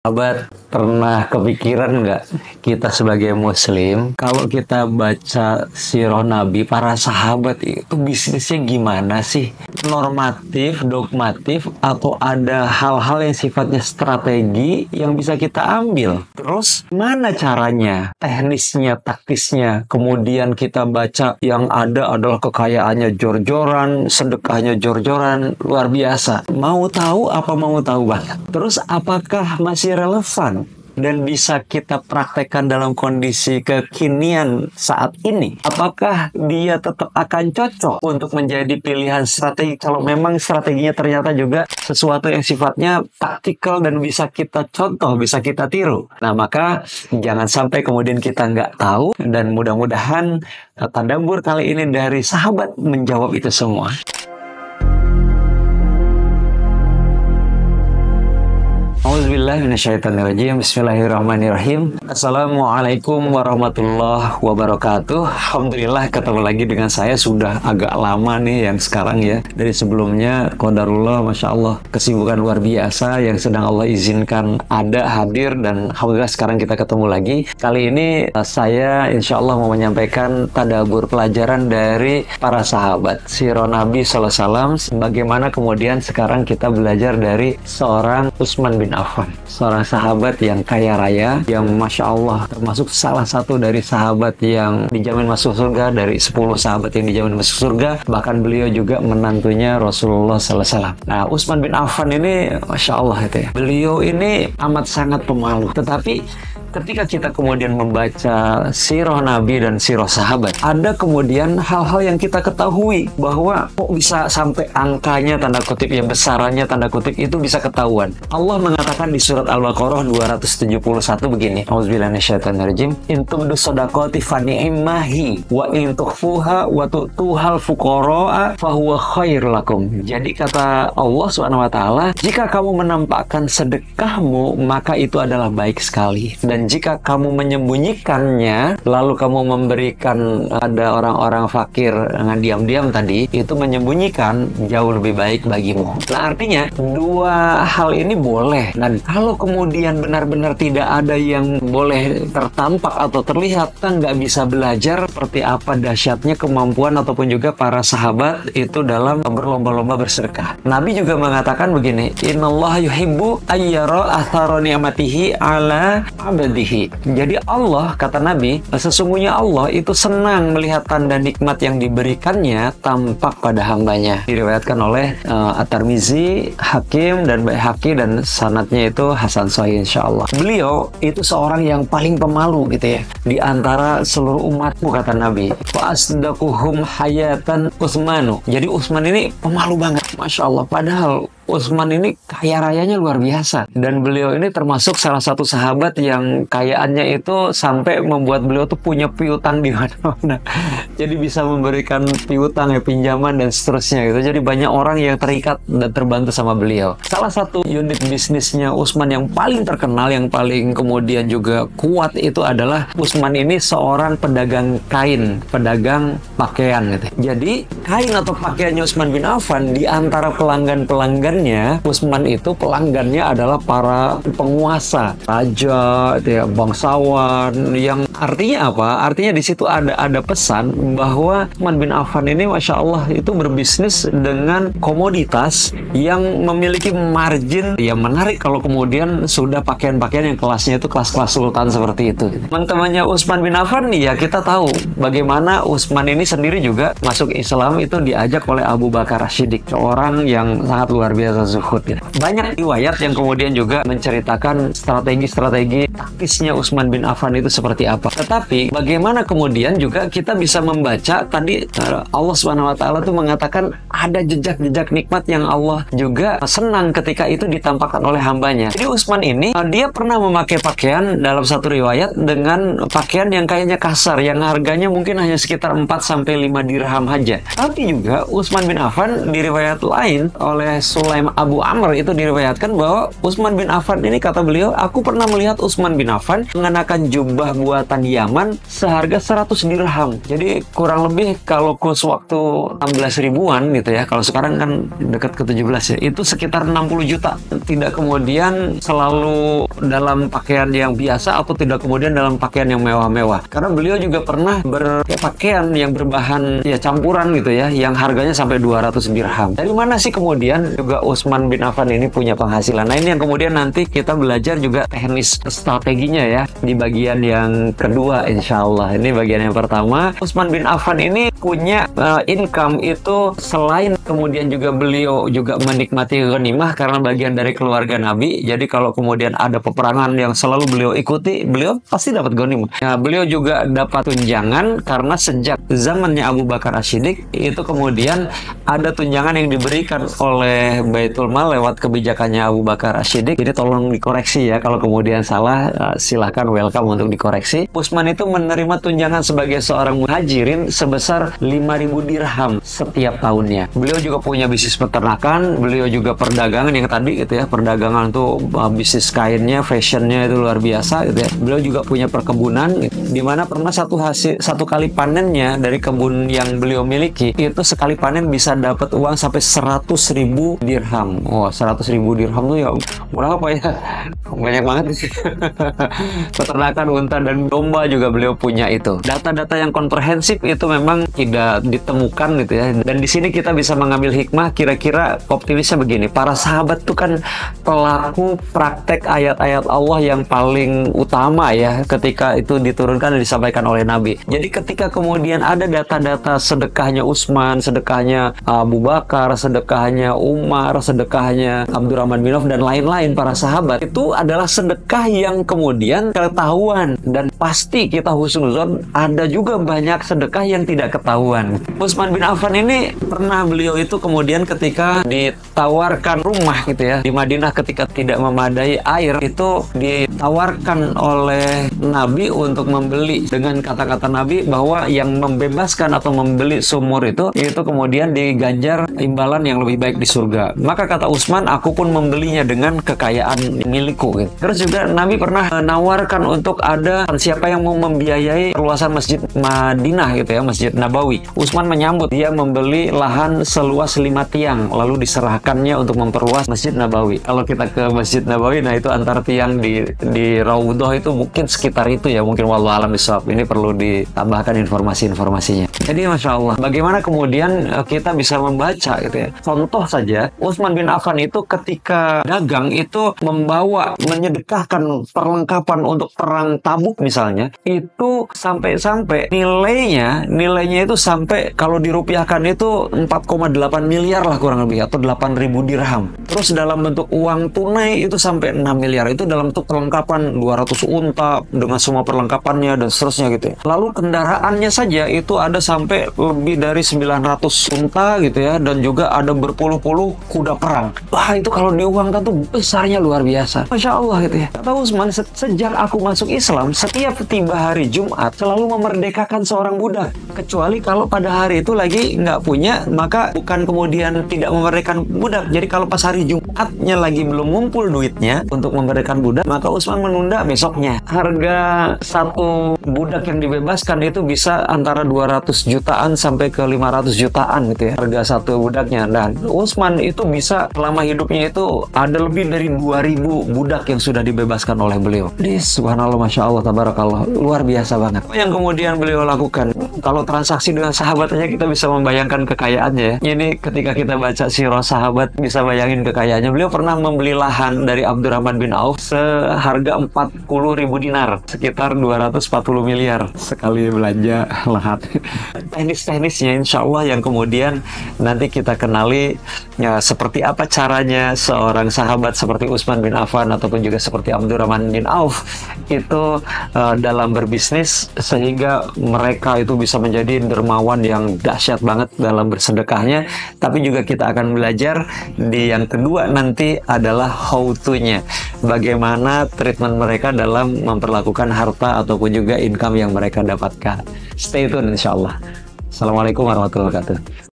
Sahabat, pernah kepikiran nggak kita sebagai muslim, kalau kita baca sirah Nabi, para sahabat itu bisnisnya gimana sih? Normatif, dogmatif, atau ada hal-hal yang sifatnya strategi yang bisa kita ambil? Terus, mana caranya? Teknisnya, taktisnya, kemudian kita baca yang ada adalah kekayaannya jor-joran, sedekahnya jor-joran, luar biasa. Mau tahu apa mau tahu banget? Terus, apakah masih relevan dan bisa kita praktekkan dalam kondisi kekinian saat ini? Apakah dia tetap akan cocok untuk menjadi pilihan strategi kalau memang strateginya ternyata juga sesuatu yang sifatnya taktikal dan bisa kita contoh, bisa kita tiru? Nah, maka jangan sampai kemudian kita nggak tahu, dan mudah-mudahan tadabbur kali ini dari sahabat menjawab itu semua. Auzubillahiminasyaitonirrajim. Bismillahirrahmanirrahim. Assalamualaikum warahmatullahi wabarakatuh. Alhamdulillah ketemu lagi dengan saya. Sudah agak lama nih yang sekarang ya. Dari sebelumnya qadarullah, Masya Allah, kesibukan luar biasa yang sedang Allah izinkan ada hadir, dan alhamdulillah sekarang kita ketemu lagi. Kali ini saya insya Allah mau menyampaikan tadabbur pelajaran dari para sahabat sirah Nabi SAW. Bagaimana kemudian sekarang kita belajar dari seorang Utsman bin Affan, seorang sahabat yang kaya raya, yang Masya Allah termasuk salah satu dari sahabat yang dijamin masuk surga, dari 10 sahabat yang dijamin masuk surga. Bahkan beliau juga menantunya Rasulullah SAW. Nah, Utsman bin Affan ini Masya Allah itu ya, beliau ini amat sangat pemalu. Tetapi ketika kita kemudian membaca sirah Nabi dan sirah sahabat, ada kemudian hal-hal yang kita ketahui bahwa kok bisa sampai angkanya tanda kutip, ya besarannya tanda kutip itu bisa ketahuan. Allah mengatakan di surat Al-Baqarah 271 begini, Auzubillahi minasyaitonirrajim, in tubdu shadaqati fa ni'mahi wa in tukhfuha wa tu'tuhal fuqara'a fa huwa khairul lakum. Jadi kata Allah Subhanahu wa taala, jika kamu menampakkan sedekahmu maka itu adalah baik sekali, dan jika kamu menyembunyikannya lalu kamu memberikan ada orang-orang fakir dengan diam-diam tadi, itu menyembunyikan jauh lebih baik bagimu. Nah, artinya dua hal ini boleh, dan kalau kemudian benar-benar tidak ada yang boleh tertampak atau terlihat, kita nggak bisa belajar seperti apa dahsyatnya kemampuan ataupun juga para sahabat itu dalam berlomba-lomba bersedekah. Nabi juga mengatakan begini, innallaha yuhibbu ayyara athara ni'matihi ala abdihi. Jadi Allah, kata Nabi, sesungguhnya Allah itu senang melihat tanda nikmat yang diberikannya tampak pada hambanya. Diriwayatkan oleh At-Tirmizi, Hakim, dan Baihaqi, dan sanadnya itu Hasan Sahih insyaallah. Beliau itu seorang yang paling pemalu gitu ya di antara seluruh umatmu, kata Nabi. Fa asdaquhum hayatan Utsmanu. Jadi Utsman ini pemalu banget, Masya Allah. Padahal Utsman ini kaya rayanya luar biasa, dan beliau ini termasuk salah satu sahabat yang kayaannya itu sampai membuat beliau tuh punya piutang di mana-mana. Jadi bisa memberikan piutang, ya, pinjaman dan seterusnya gitu. Jadi banyak orang yang terikat dan terbantu sama beliau. Salah satu unit bisnisnya Utsman yang paling terkenal, yang paling kemudian juga kuat, itu adalah Utsman ini seorang pedagang kain, pedagang pakaian gitu. Jadi kain atau pakaiannya Utsman bin Affan, di antara pelanggan-pelanggan Utsman itu pelanggannya adalah para penguasa, raja, ya, bangsawan, yang artinya apa? Artinya di situ ada pesan bahwa Utsman bin Affan ini Masya Allah itu berbisnis dengan komoditas yang memiliki margin yang menarik kalau kemudian sudah pakaian-pakaian yang kelasnya itu kelas-kelas sultan seperti itu. Teman-temannya Utsman bin Affan ya, kita tahu bagaimana Utsman ini sendiri juga masuk Islam itu diajak oleh Abu Bakar As-Siddiq, seorang yang sangat luar biasa zuhud gitu. Banyak riwayat yang kemudian juga menceritakan strategi-strategi taktisnya Utsman bin Affan itu seperti apa. Tetapi bagaimana kemudian juga kita bisa membaca tadi Allah Subhanahu wa taala tuh mengatakan ada jejak-jejak nikmat yang Allah juga senang ketika itu ditampakkan oleh hambanya. Jadi Utsman ini dia pernah memakai pakaian dalam satu riwayat dengan pakaian yang kayaknya kasar, yang harganya mungkin hanya sekitar 4-5 dirham aja. Tapi juga Utsman bin Affan di riwayat lain oleh Sulaim Abu Amr itu diriwayatkan bahwa Utsman bin Affan ini, kata beliau, aku pernah melihat Utsman bin Affan mengenakan jubah buatan kerajaan Yaman seharga 100 dirham. Jadi kurang lebih kalau kurs waktu 16 ribuan gitu ya, kalau sekarang kan dekat ke 17 ya, itu sekitar 60 juta. Tidak kemudian selalu dalam pakaian yang biasa atau tidak kemudian dalam pakaian yang mewah-mewah. Karena beliau juga pernah berpakaian yang berbahan ya campuran gitu ya, yang harganya sampai 200 dirham. Dari mana sih kemudian juga Utsman bin Affan ini punya penghasilan? Nah, ini yang kemudian nanti kita belajar juga teknis strateginya ya di bagian yang kedua insya Allah. Ini bagian yang pertama. Utsman bin Affan ini punya income itu selain kemudian juga beliau juga menikmati ghanimah karena bagian dari keluarga Nabi. Jadi kalau kemudian ada peperangan yang selalu beliau ikuti, beliau pasti dapat ghanimah. Nah, beliau juga dapat tunjangan karena sejak zamannya Abu Bakar As-Siddiq itu kemudian ada tunjangan yang diberikan oleh Baitul Mal lewat kebijakannya Abu Bakar As-Siddiq. Jadi tolong dikoreksi ya kalau kemudian salah, silahkan welcome untuk dikoreksi. Utsman itu menerima tunjangan sebagai seorang muhajirin sebesar 5.000 dirham setiap tahunnya. Beliau juga punya bisnis peternakan, beliau juga perdagangan yang tadi gitu ya, perdagangan tuh bisnis kainnya, fashionnya itu luar biasa gitu ya. Beliau juga punya perkebunan di mana pernah satu kali panennya dari kebun yang beliau miliki itu sekali panen bisa dapat uang sampai 100.000 dirham. Oh, 100.000 dirham tuh ya berapa ya? Banyak banget sih. Peternakan unta dan domba juga beliau punya itu. Data-data yang komprehensif itu memang tidak ditemukan gitu ya. Dan di sini kita bisa mengambil hikmah, kira-kira optimisnya begini. Para sahabat tuh kan pelaku praktek ayat-ayat Allah yang paling utama ya ketika itu diturunkan dan disampaikan oleh Nabi. Jadi ketika kemudian ada data-data sedekahnya Utsman, sedekahnya Abu Bakar, sedekahnya Umar, sedekahnya Abdurrahman bin Auf dan lain-lain para sahabat, itu adalah sedekah yang kemudian ketahuan dan pasti kita husnuzon ada juga banyak sedekah yang tidak ketahuan. Utsman bin Affan ini pernah beliau itu kemudian ketika ditawarkan rumah gitu ya di Madinah ketika tidak memadai air, itu ditawarkan oleh Nabi untuk membeli dengan kata-kata Nabi bahwa yang membebaskan atau membeli sumur itu kemudian diganjar imbalan yang lebih baik di surga. Maka kata Utsman, aku pun membelinya dengan kekayaan milikku gitu. Terus juga Nabi pernah menawarkan untuk ada siapa yang mau membiayai perluasan Masjid Madinah gitu ya, Masjid Nabawi. Utsman menyambut, dia membeli lahan seluas 5 tiang lalu diserahkannya untuk memperluas Masjid Nabawi. Kalau kita ke Masjid Nabawi, nah itu antar tiang di Raudhah itu mungkin sekitar itu ya, mungkin wallahu a'lam bishawab. Ini perlu ditambahkan informasinya. Jadi Masya Allah, bagaimana kemudian kita bisa membaca gitu ya. Contoh saja, Utsman bin Affan itu ketika dagang itu menyedekahkan perlengkapan untuk perang Tabuk misalnya, itu sampai nilainya itu sampai kalau dirupiahkan itu 4,8 miliar lah kurang lebih, atau 8.000 dirham. Terus dalam bentuk uang tunai itu sampai 6 miliar. Itu dalam bentuk perlengkapan 200 unta dengan semua perlengkapannya dan seterusnya gitu ya. Lalu kendaraannya saja itu ada sampai lebih dari 900 unta gitu ya, dan juga ada berpuluh-puluh kuda perang. Wah, itu kalau diuangkan tuh besarnya luar biasa. Masya Allah gitu ya. Kata Utsman, sejak aku masuk Islam, setiap tiba hari Jumat selalu memerdekakan seorang budak. Kecuali kalau pada hari itu lagi nggak punya, maka bukan kemudian tidak memerdekakan budak. Jadi kalau pas hari Jumatnya lagi belum ngumpul duitnya untuk memerdekakan budak, maka Utsman menunda besoknya. Harga satu budak yang dibebaskan itu bisa antara 200 jutaan sampai ke 500 jutaan gitu ya, harga satu budaknya. Dan Utsman itu bisa selama hidupnya itu ada lebih dari 2.000 budak yang sudah dibebaskan oleh beliau. Jadi subhanallah, Masya Allah, tabarakallah, luar biasa banget. Yang kemudian beliau lakukan, kalau transaksi dengan sahabatnya kita bisa membayangkan kekayaannya ya. Ini ketika kita baca sirah sahabat bisa bayangin kekayaannya. Beliau pernah membeli lahan dari Abdurrahman bin Auf seharga 40.000 dinar, sekitar 240 miliar sekali belanja lahan. Teknis-teknisnya insya Allah yang kemudian nanti kita kenali ya, seperti apa caranya seorang sahabat seperti Utsman bin Affan ataupun juga seperti Abdurrahman bin Auf itu dalam berbisnis sehingga mereka itu bisa menjadi dermawan yang dahsyat banget dalam bersedekahnya. Tapi juga kita akan belajar di yang kedua nanti adalah how to-nya, bagaimana treatment mereka dalam memperlakukan harta ataupun juga income yang mereka dapatkan. Stay tune insya Allah. Assalamualaikum warahmatullahi wabarakatuh.